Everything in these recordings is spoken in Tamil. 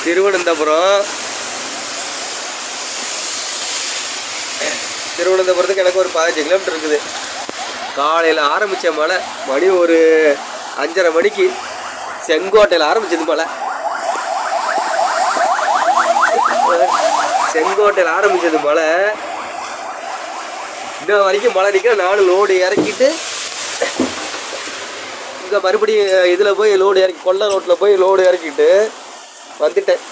திருவனந்தபுரத்துக்கு எனக்கு ஒரு 15 கிலோமீட்டர் இருக்குது. காலையில் ஆரம்பித்த மழை மணி ஒரு 5:30 மணிக்கு செங்கோட்டையில் ஆரம்பிச்சது மழை. செங்கோட்டையில் ஆரம்பிச்சது மழை இன்னும் வரைக்கும் மழை நிற்க. நானும் லோடு இறக்கிட்டு இங்கே மறுபடியும் இதில் போய் லோடு இறக்கி கொல்லை ரோட்டில் போய் லோடு இறக்கிட்டு வந்துட்டேன்.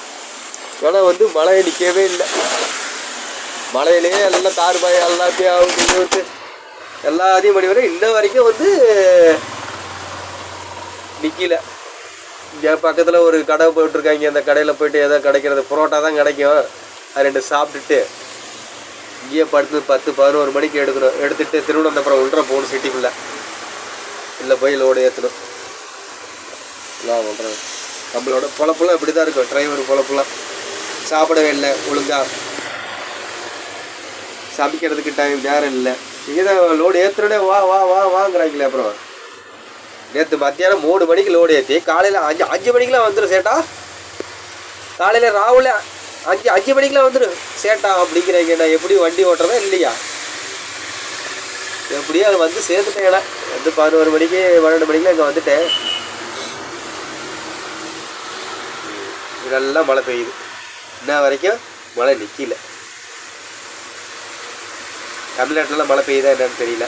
ஆனால் மழை நிற்கவே இல்லை. மழையிலேயே எல்லாம் தார்பாய் எல்லாத்தையும் எல்லாத்தையும் பண்ணி வர இன்ன வரைக்கும் நிற்கல. இங்கே பக்கத்தில் ஒரு கடை போயிட்டுருக்காங்க. அந்த கடையில் போய்ட்டு ஏதோ கிடைக்கிறது புரோட்டா தான் கிடைக்கும். அது 2 சாப்பிட்டுட்டு இங்கேயே படுத்து 10-11 மணிக்கு எடுத்துகிட்டு திருவனந்தபுரம் உள்ள போகணும் சிட்டிக்குள்ளே. இல்லை போய் லோடு ஏற்றணும். எல்லாம் பண்ணுறேன். நம்மளோட பொழப்புலாம் இப்படி தான் இருக்கும். டிரைவர் பொழப்புலாம் சாப்பிடவே இல்லை ஒழுங்காக, சமைக்கிறதுக்கு டைம் நேரம் இல்லை. இங்கே தான் லோடு ஏற்றுனே வாங்கிறாங்களே. அப்புறம் நேற்று மத்தியானம் 3 மணிக்கு லோடு ஏற்றி காலையில் 5 மணிக்கெலாம் வந்துடும் சேட்டா. காலையில் ராவில் 5 மணிக்கெலாம் வந்துடும் சேட்டா அப்படிங்கிறீங்க. நான் எப்படி வண்டி ஓட்டுறதா இல்லையா? எப்படியோ அது சேர்த்துட்டேன். 11 மணிக்கு 12 மணிக்கெலாம் இங்கே வந்துட்டேன். நல்லா மழை பெய்யுது. இன்ன வரைக்கும் மழை நிற்கல. தமிழ்நாட்டிலலாம் மழை பெய்யுதா என்னன்னு தெரியல.